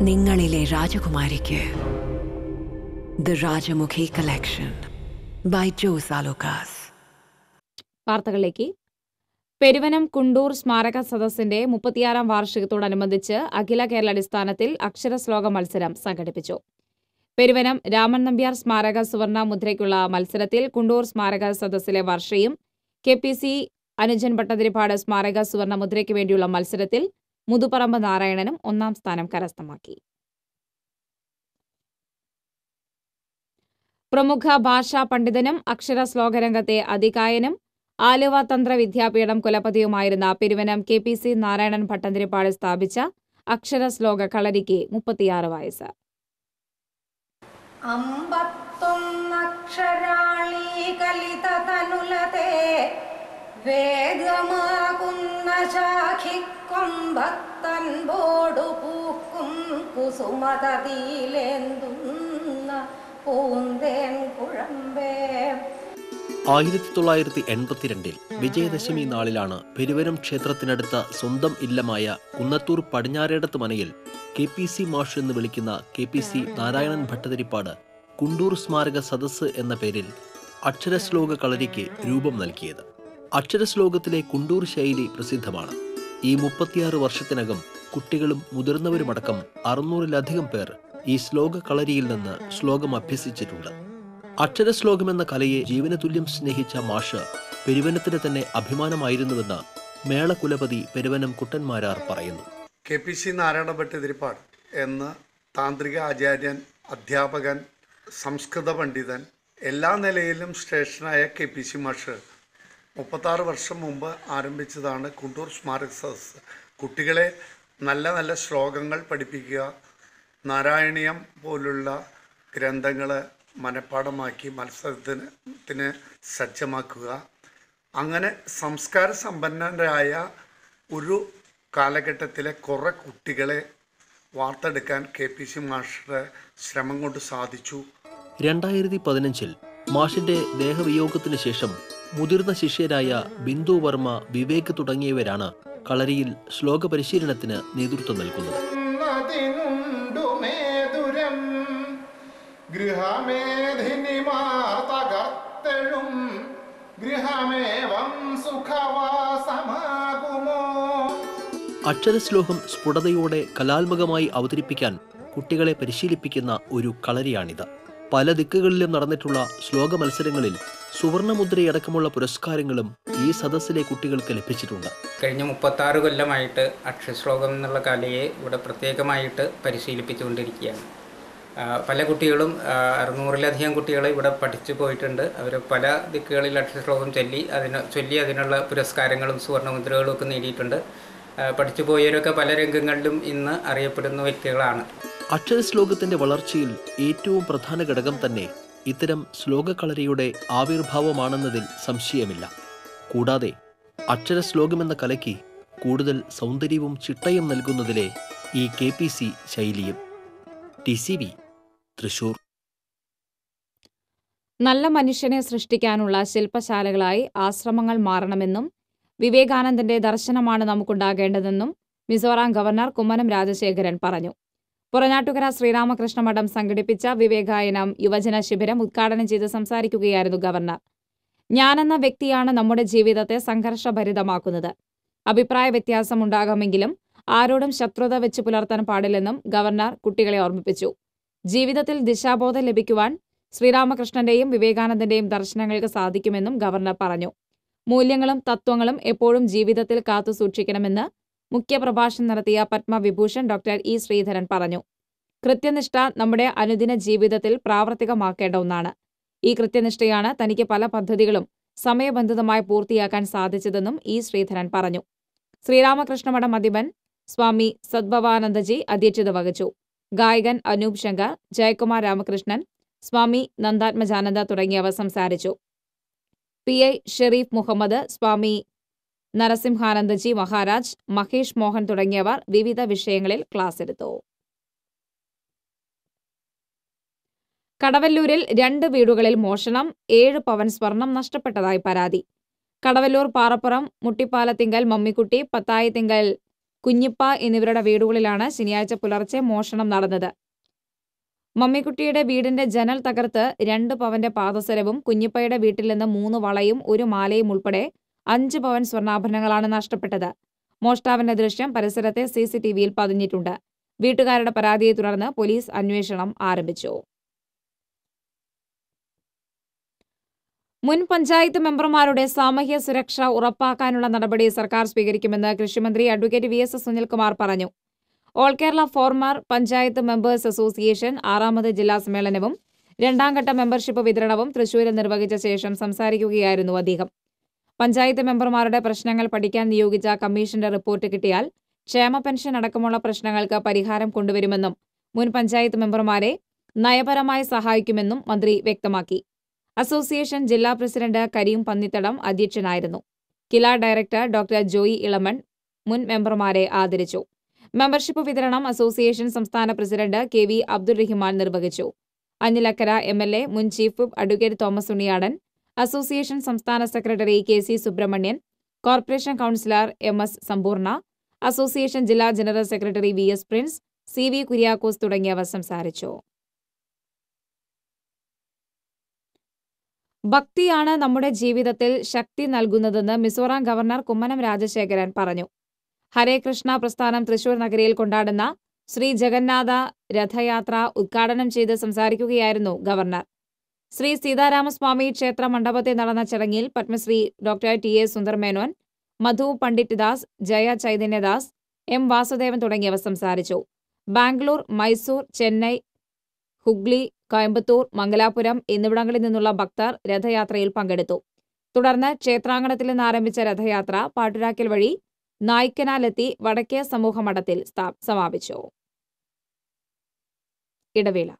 നിങ്ങളിലെ രാജകുമാരിക്ക് the Rajamukhi collection by Jos Alukkas. വാർത്തകളിലേക്ക്. പെരുവനം കുണ്ടൂർ സ്മാരക സദസ്സിന്റെ 36ാം വാർഷികത്തോടനുബന്ധിച്ച് അഖില കേരളാടിസ്ഥാനത്തിൽ അക്ഷരശ്ലോക മത്സരം സംഘടിപ്പിച്ചു. പെരുവനം രാമൻ നമ്പ്യാർ സ്മാരക സുവർണ മുദ്രയ്ക്കുള്ള മത്സരത്തിൽ കുണ്ടൂർ സ്മാരക സദസ്സിലെ വർഷയും KPC അനുജൻ ഭട്ടതിരിപ്പാട് സ്മാരക സുവർണ മുദ്രയ്ക്ക് വേണ്ടിയുള്ള മത്സരത്തിൽ മുതുപറമ്പ് നാരായണനും 1ാം സ്ഥാനം കരസ്ഥമാക്കി. പ്രമുഖ ഭാഷാ പണ്ഡിതനും അക്ഷരശ്ലോകരംഗത്തെ അതികായനും ആലുവ തന്ത്ര വിദ്യാപീഠം കുലപതിയുമായിരുന്ന പെരുവനം KPC നാരായണൻ ഭട്ടതിരിപ്പാട് സ്ഥാപിച്ച അക്ഷരശ്ലോക കളരിക്ക് 36 വയസ്സ്. 51 അക്ഷരാളി കലിത തനുലതേ വേദമാകുന്ന ശാഖിക്കൊമ്പത്തൻപോടു പൂക്കും കുസുമതീലേന്തുന്ന പൂന്തേൻ കുഴമ്പേ. 1982 വിജയദശമി നാളിലാണ് പെരുവനം ക്ഷേത്രത്തിനടുത്ത സ്വന്തം ഇല്ലമായ കുന്നത്തൂർ പടിഞ്ഞാറേടത്ത് മനയിൽ KPC മാഷ് എന്ന് വിളിക്കുന്ന KPC നാരായണൻ ഭട്ടതിരിപ്പാട് കുണ്ടൂർ സ്മാരക സദസ്സ് എന്ന പേരിൽ അക്ഷരശ്ലോക കളരിക്ക് രൂപം നൽകിയത്. അക്ഷരശ്ലോകത്തിലെ കുണ്ടൂർ ശൈലി പ്രസിദ്ധമാണ്. ഈ 36 വർഷത്തിനകം കുട്ടികളും മുതിർന്നവരുമടക്കം 600-ലധികം പേർ ഈ ശ്ലോക കളരിയിൽ നിന്ന് ശ്ലോകം അഭ്യസിച്ചിട്ടുണ്ട്. അക്ഷരശ്ലോകമെന്ന കലയെ ജീവനതുല്യം സ്നേഹിച്ച മാഷ് പെരുവനത്തിന് തന്നെ അഭിമാനമായിരുന്നുവെന്ന് മേളകുലപതി പെരുവനം കുട്ടന്മാരാർ പറയുന്നു. KPC നാരായണ ഭട്ടതിരിപ്പാട് എന്ന താന്ത്രിക ആചാര്യൻ, അധ്യാപകൻ, സംസ്കൃത പണ്ഡിതൻ, എല്ലാ നിലയിലും ശ്രേഷ്ഠനായ KPC മാഷ് 36 വർഷം മുമ്പ് ആരംഭിച്ചതാണ് കുണ്ടൂർ സ്മാരക സദസ്സ്. കുട്ടികളെ നല്ല നല്ല ശ്ലോകങ്ങൾ പഠിപ്പിക്കുക, നാരായണീയം പോലുള്ള ഗ്രന്ഥങ്ങൾ മനഃപ്പാഠമാക്കി മത്സരത്തിന് സജ്ജമാക്കുക, അങ്ങനെ സംസ്കാര സമ്പന്നരായ ഒരു കാലഘട്ടത്തിലെ കുറേ കുട്ടികളെ വാർത്തെടുക്കാൻ KPC മാഷുടെ ശ്രമം കൊണ്ട് സാധിച്ചു. 2015 മാഷിന്റെ ദേഹവിയോഗത്തിന് ശേഷം മുതിർന്ന ശിഷ്യരായ ബിന്ദു വർമ്മ, വിവേക് തുടങ്ങിയവരാണ് കളരിയിൽ ശ്ലോക പരിശീലനത്തിന് നേതൃത്വം നൽകുന്നത്. അക്ഷരശ്ലോകം സ്ഫുടതയോടെ കലാത്മകമായി അവതരിപ്പിക്കാൻ കുട്ടികളെ പരിശീലിപ്പിക്കുന്ന ഒരു കളരിയാണിത്. പല ദിക്കുകളിലും നടന്നിട്ടുള്ള ശ്ലോക മത്സരങ്ങളിൽ സുവർണമുദ്രയടക്കമുള്ള പുരസ്കാരങ്ങളും ഈ സദസ്സിലെ കുട്ടികൾക്ക് ലഭിച്ചിട്ടുണ്ട്. കഴിഞ്ഞ 36 കൊല്ലമായിട്ട് അക്ഷരശ്ലോകം എന്നുള്ള കലയെ ഇവിടെ പ്രത്യേകമായിട്ട് പരിശീലിപ്പിച്ചുകൊണ്ടിരിക്കുകയാണ്. പല കുട്ടികളും 600-ലധികം കുട്ടികൾ ഇവിടെ പഠിച്ചു പോയിട്ടുണ്ട്. അവർ പല ദിക്കുകളിൽ അക്ഷരശ്ലോകം ചൊല്ലി അതിനുള്ള പുരസ്കാരങ്ങളും സുവർണമുദ്രകളും ഒക്കെ നേടിയിട്ടുണ്ട്. പഠിച്ചു പോയവരൊക്കെ പല രംഗങ്ങളിലും ഇന്ന് അറിയപ്പെടുന്ന വ്യക്തികളാണ്. അക്ഷരശ്ലോകത്തിന്റെ വളർച്ചയിൽ ഏറ്റവും പ്രധാന ഘടകം തന്നെ ഇത്തരം ശ്ലോകകളരിയുടെ ആവിർഭാവമാണെന്നതിൽ സംശയമില്ല. കൂടാതെ അക്ഷരശ്ലോകമെന്ന കലയ്ക്ക് കൂടുതൽ സൗന്ദര്യവും ചിട്ടയും നൽകുന്നതിലെ ഈ KPC ശൈലിയും. TCV തൃശൂർ. നല്ല മനുഷ്യനെ സൃഷ്ടിക്കാനുള്ള ശില്പശാലകളായി ആശ്രമങ്ങൾ മാറണമെന്നും വിവേകാനന്ദന്റെ ദർശനമാണ് നമുക്കുണ്ടാകേണ്ടതെന്നും മിസോറാം ഗവർണർ കുമ്മനം രാജശേഖരൻ പറഞ്ഞു. പുറഞ്ഞാട്ടുകര ശ്രീരാമകൃഷ്ണ മഠം സംഘടിപ്പിച്ച വിവേകായനം യുവജന ശിബിരം ഉദ്ഘാടനം ചെയ്ത് സംസാരിക്കുകയായിരുന്നു ഗവർണർ. ഞാനെന്ന വ്യക്തിയാണ് നമ്മുടെ ജീവിതത്തെ സംഘർഷഭരിതമാക്കുന്നത്. അഭിപ്രായ വ്യത്യാസം ഉണ്ടാകാമെങ്കിലും ആരോടും ശത്രുത വെച്ച് പുലർത്താൻ പാടില്ലെന്നും ഗവർണർ കുട്ടികളെ ഓർമ്മിപ്പിച്ചു. ജീവിതത്തിൽ ദിശാബോധം ലഭിക്കുവാൻ ശ്രീരാമകൃഷ്ണന്റെയും വിവേകാനന്ദന്റെയും ദർശനങ്ങൾക്ക് സാധിക്കുമെന്നും ഗവർണർ പറഞ്ഞു. മൂല്യങ്ങളും തത്വങ്ങളും എപ്പോഴും ജീവിതത്തിൽ കാത്തുസൂക്ഷിക്കണമെന്ന് മുഖ്യപ്രഭാഷണം നടത്തിയ പത്മവിഭൂഷൺ ഡോക്ടർ E. ശ്രീധരൻ പറഞ്ഞു. കൃത്യനിഷ്ഠ നമ്മുടെ അനുദിന ജീവിതത്തിൽ പ്രാവർത്തികമാക്കേണ്ട ഒന്നാണ്. ഈ കൃത്യനിഷ്ഠയാണ് തനിക്ക് പല പദ്ധതികളും സമയബന്ധിതമായി പൂർത്തിയാക്കാൻ സാധിച്ചതെന്നും E. ശ്രീധരൻ പറഞ്ഞു. ശ്രീരാമകൃഷ്ണമഠം അധിപൻ സ്വാമി സദ്ഭവാനന്ദജി അധ്യക്ഷത വഹിച്ചു. ഗായകൻ അനൂപ് ശങ്കർ, ജയകുമാർ രാമകൃഷ്ണൻ, സ്വാമി നന്ദാത്മജാനന്ദ തുടങ്ങിയവർ സംസാരിച്ചു. PI ഷെരീഫ് മുഹമ്മദ്, സ്വാമി നരസിംഹാനന്ദജി മഹാരാജ്, മഹേഷ് മോഹൻ തുടങ്ങിയവർ വിവിധ വിഷയങ്ങളിൽ ക്ലാസ് എടുത്തു. കടവല്ലൂരിൽ 2 വീടുകളിൽ മോഷണം, 7 പവൻ സ്വർണം നഷ്ടപ്പെട്ടതായി പരാതി. കടവല്ലൂർ പാറപ്പുറം മുട്ടിപ്പാലത്തിങ്കൽ മമ്മിക്കുട്ടി, പത്തായത്തിങ്കൽ കുഞ്ഞിപ്പ എന്നിവരുടെ വീടുകളിലാണ് ശനിയാഴ്ച പുലർച്ചെ മോഷണം നടന്നത്. മമ്മിക്കുട്ടിയുടെ വീടിന്റെ ജനൽ തകർത്ത് 2 പവന്റെ പാദസരവും കുഞ്ഞിപ്പയുടെ വീട്ടിൽ നിന്ന് 3 വളയും 1 മാലയും ഉൾപ്പെടെ 5 പവൻ സ്വർണ്ണാഭരണങ്ങളാണ് നഷ്ടപ്പെട്ടത്. മോഷ്ടാവിന്റെ ദൃശ്യം പരിസരത്തെ CCTVയിൽ പതിഞ്ഞിട്ടുണ്ട്. വീട്ടുകാരുടെ പരാതിയെ തുടർന്ന് പോലീസ് അന്വേഷണം ആരംഭിച്ചു. മുൻ പഞ്ചായത്ത് മെമ്പർമാരുടെ സാമൂഹ്യ സുരക്ഷ ഉറപ്പാക്കാനുള്ള നടപടി സർക്കാർ സ്വീകരിക്കുമെന്ന് കൃഷിമന്ത്രി അഡ്വക്കേറ്റ് VS സുനിൽകുമാർ പറഞ്ഞു. All Kerala former panchayat members association 6ാമത് ജില്ലാ സമ്മേളനവും 2ാം ഘട്ട മെമ്പർഷിപ്പ് വിതരണവും തൃശൂരിൽ നിർവഹിച്ച ശേഷം സംസാരിക്കുകയായിരുന്നു അദ്ദേഹം. പഞ്ചായത്ത് മെമ്പർമാരുടെ പ്രശ്നങ്ങൾ പഠിക്കാൻ നിയോഗിച്ച കമ്മീഷന്റെ റിപ്പോർട്ട് കിട്ടിയാൽ ക്ഷേമ പെൻഷൻ അടക്കമുള്ള പ്രശ്നങ്ങൾക്ക് പരിഹാരം കൊണ്ടുവരുമെന്നും മുൻ പഞ്ചായത്ത് മെമ്പർമാരെ നയപരമായി സഹായിക്കുമെന്നും മന്ത്രി വ്യക്തമാക്കി. അസോസിയേഷൻ ജില്ലാ പ്രസിഡന്റ് കരീം പന്നിത്തടം അധ്യക്ഷനായിരുന്നു. കില ഡയറക്ടർ ഡോക്ടർ ജോയി ഇളമൺ മുൻ മെമ്പർമാരെ ആദരിച്ചു. മെമ്പർഷിപ്പ് വിതരണം അസോസിയേഷൻ സംസ്ഥാന പ്രസിഡന്റ് KV അബ്ദുൾ റഹ്മാൻ നിർവഹിച്ചു. അനിലക്കര MLA, മുൻ chief whip advocate Thomas Unniyadan, association സംസ്ഥാന secretary KC Subrahmanian, corporation councillor MS Sampoorna, association ജില്ലാ general secretary VS Prince, CV Kuriakose തുടങ്ങിയവർ സംസാരിച്ചു. ഭക്തിയാണ് നമ്മുടെ ജീവിതത്തിൽ ശക്തി നൽകുന്നതെന്ന് മിസോറാം ഗവർണർ കുമ്മനം രാജശേഖരൻ പറഞ്ഞു. ഹരേ കൃഷ്ണ പ്രസ്ഥാനം തൃശൂർ നഗരിയിൽ കൊണ്ടാടുന്ന ശ്രീ ജഗന്നാഥ രഥയാത്ര ഉദ്ഘാടനം ചെയ്ത് സംസാരിക്കുകയായിരുന്നു ഗവർണർ. ശ്രീ സീതാരാമസ്വാമി ക്ഷേത്ര മണ്ഡപത്തിൽ നടന്ന ചടങ്ങിൽ പത്മശ്രീ ഡോക്ടർ TA സുന്ദർമേനോൻ, മധു പണ്ഡിറ്റ് ദാസ്, ജയ ചൈതന്യദാസ്, M വാസുദേവൻ തുടങ്ങിയവർ സംസാരിച്ചു. ബാംഗ്ലൂർ, മൈസൂർ, ചെന്നൈ, ഹുഗ്ലി, കോയമ്പത്തൂർ, മംഗലാപുരം എന്നിവിടങ്ങളിൽ നിന്നുള്ള ഭക്തർ രഥയാത്രയിൽ പങ്കെടുത്തു. തുടർന്ന് ക്ഷേത്രാങ്കണത്തിൽ നിന്ന് ആരംഭിച്ച രഥയാത്ര പാട്ടുരാക്കൽ വഴി നായ്ക്കനാലെത്തി വടക്കേ സമൂഹ മഠത്തിൽ സമാപിച്ചു. ഇടവേള.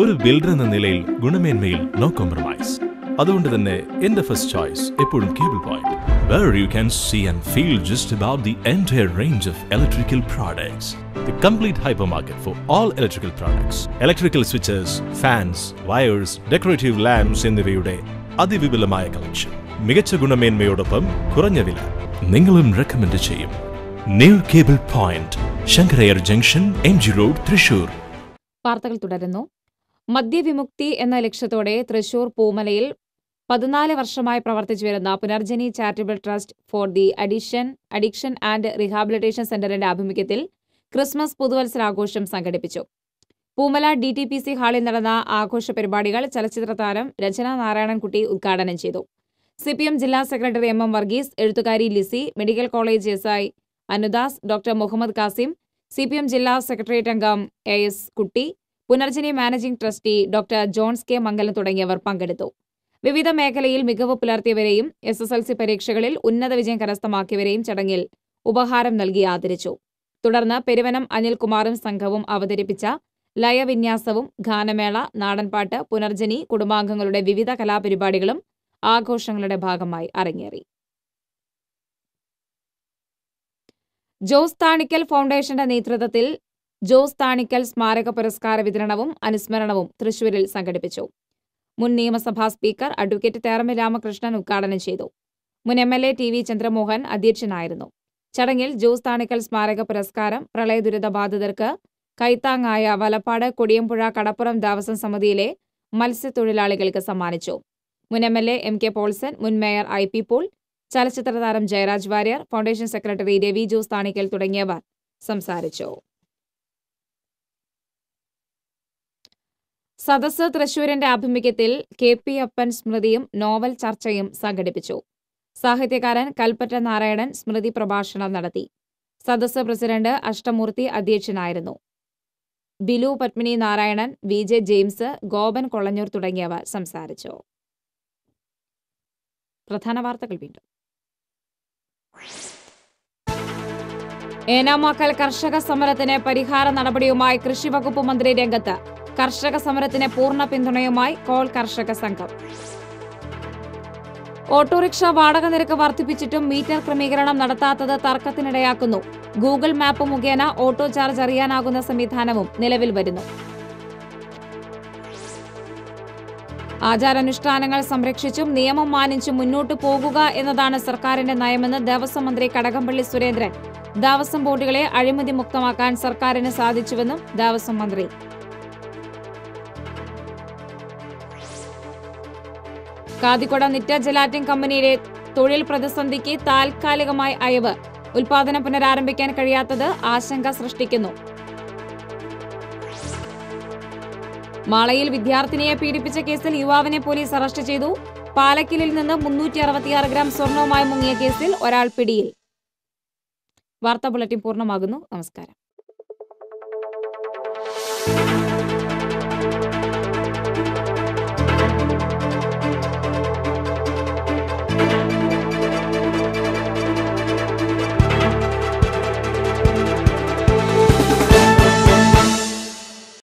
ഒരു ബിൽഡർ എന്ന നിലയിൽ ഗുണമേന്മയിൽ നോ കോംപ്രമൈസ്. അതുകൊണ്ട് തന്നെ എന്റെ ഫസ്റ്റ് ചോയ്സ് എപ്പോഴും cable point, where you can see and feel just about the entire range of electrical products. The complete hypermarket for all electrical products. Electrical switches, fans, wires, decorative lamps എന്നിവയുടെ അതിവിപുലമായ collection. മികച്ച ഗുണമേന്മയോടൊപ്പം കുറഞ്ഞ വില. നിങ്ങളും recommend ചെയ്യും. New cable point, Sankara Iyer junction, MG road, Thrissur. വാർത്തകൾ തുടരുന്നു. മദ്യവിമുക്തി എന്ന ലക്ഷ്യത്തോടെ തൃശൂർ പൂമലയിൽ 14 വർഷമായി പ്രവർത്തിച്ചു വരുന്ന Punarjani charitable trust for the addiction and rehabilitation സെന്ററിന്റെ ആഭിമുഖ്യത്തിൽ ക്രിസ്മസ് പുതുവത്സരാഘോഷം സംഘടിപ്പിച്ചു. പൂമല DTPC ഹാളിൽ നടന്ന ആഘോഷ പരിപാടികൾ ചലച്ചിത്ര താരം രചന നാരായണൻകുട്ടി ഉദ്ഘാടനം ചെയ്തു. CPM ജില്ലാ സെക്രട്ടറി MM വർഗീസ്, എഴുത്തുകാരി Lissy, medical college SI Anudas, doctor Muhammad Kasim, CPM ജില്ലാ സെക്രട്ടേറിയറ്റ് അംഗം AS Kutty, Punarjani managing trustee doctor Johns K Mangalam തുടങ്ങിയവർ പങ്കെടുത്തു. വിവിധ മേഖലയിൽ മികവ് പുലർത്തിയവരെയും SSLC പരീക്ഷകളിൽ ഉന്നത വിജയം കരസ്ഥമാക്കിയവരെയും ചടങ്ങിൽ ഉപഹാരം നൽകി ആദരിച്ചു. തുടർന്ന് പെരുവനം അനിൽകുമാറും സംഘവും അവതരിപ്പിച്ച ലയവിന്യാസവും ഗാനമേള, നാടൻപാട്ട്, പുനർജനി കുടുംബാംഗങ്ങളുടെ വിവിധ കലാപരിപാടികളും ആഘോഷങ്ങളുടെ ഭാഗമായി അരങ്ങേറി. ജോസ് താണിക്കൽ ഫൗണ്ടേഷന്റെ നേതൃത്വത്തിൽ ജോസ് താണിക്കൽ സ്മാരക പുരസ്കാര വിതരണവും അനുസ്മരണവും തൃശൂരിൽ സംഘടിപ്പിച്ചു. മുൻ നിയമസഭാ സ്പീക്കർ അഡ്വക്കേറ്റ് തേറമ്പിൽ രാമകൃഷ്ണൻ ഉദ്ഘാടനം ചെയ്തു. മുൻ MLA TV ചന്ദ്രമോഹൻ അധ്യക്ഷനായിരുന്നു. ചടങ്ങിൽ ജോസ് താണിക്കൽ സ്മാരക പുരസ്കാരം പ്രളയ ദുരിതബാധിതർക്ക് കൈത്താങ്ങായ വലപ്പാട് കൊടിയമ്പുഴ കടപ്പുറം ദേവസ്വം സമിതിയിലെ മത്സ്യത്തൊഴിലാളികൾക്ക് സമ്മാനിച്ചു. മുൻ MLA MK പോൾസൺ, മുൻ മേയർ IP പോൾ, ചലച്ചിത്ര താരം ജയരാജ് വാര്യർ, ഫൗണ്ടേഷൻ സെക്രട്ടറി രവി ജോസ് താണിക്കൽ തുടങ്ങിയവർ സംസാരിച്ചു. സദസ്സ് തൃശൂരിന്റെ ആഭിമുഖ്യത്തിൽ KP അപ്പൻ സ്മൃതിയും നോവൽ ചർച്ചയും സംഘടിപ്പിച്ചു. സാഹിത്യകാരൻ കൽപ്പറ്റ നാരായണൻ സ്മൃതി പ്രഭാഷണം നടത്തി. സദസ്സ് പ്രസിഡന്റ് അഷ്ടമൂർത്തി അധ്യക്ഷനായിരുന്നു. ബിലു പത്മിനി നാരായണൻ, VJ ജെയിംസ്, ഗോപൻ കൊള്ളഞ്ഞൂർ തുടങ്ങിയവർ സംസാരിച്ചു. പ്രധാന വാർത്തകൾ വീണ്ടും. ഏനാമാക്കൽ കർഷക സമരത്തിന് പരിഹാര നടപടിയുമായി കൃഷിവകുപ്പ് മന്ത്രി രംഗത്ത്. കർഷക സമരത്തിന് പൂർണ്ണ പിന്തുണയുമായി കോൾ കർഷക സംഘം. ഓട്ടോറിക്ഷ വാടക നിരക്ക് വർദ്ധിപ്പിച്ചിട്ടും മീറ്റർ ക്രമീകരണം നടത്താത്തത് തർക്കത്തിനിടയാക്കുന്നു. ഗൂഗിൾ മാപ്പ് മുഖേന ഓട്ടോ ചാർജ് അറിയാനാകുന്ന സംവിധാനവും നിലവിൽ വരുന്നു. ആചാരാനുഷ്ഠാനങ്ങൾ സംരക്ഷിച്ചും നിയമം മാനിച്ചും മുന്നോട്ടു പോകുക എന്നതാണ് സർക്കാരിന്റെ നയമെന്ന് ദേവസ്വം മന്ത്രി കടകംപള്ളി സുരേന്ദ്രൻ ദേവസ്വം ബോർഡുകളെ അഴിമതി മുക്തമാക്കാൻ സർക്കാരിന് സാധിച്ചുവെന്നും ദേവസ്വം മന്ത്രി. കാതിക്കൊട നിറ്റ ജലാറ്റിൻ കമ്പനിയിലെ തൊഴിൽ പ്രതിസന്ധിക്ക് താൽക്കാലികമായി അയവ്. ഉൽപാദനം പുനരാരംഭിക്കാൻ കഴിയാത്തത് ആശങ്ക സൃഷ്ടിക്കുന്നു. മാളയിൽ വിദ്യാർത്ഥിനിയെ പീഡിപ്പിച്ച കേസിൽ യുവാവിനെ പോലീസ് അറസ്റ്റ് ചെയ്തു. പാലക്കിലിൽ നിന്ന് 366 ഗ്രാം സ്വർണവുമായി മുങ്ങിയ കേസിൽ ഒരാൾ പിടിയിൽ. വാർത്താ ബുള്ളറ്റിൻ പൂർണ്ണമാകുന്നു. നമസ്കാരം.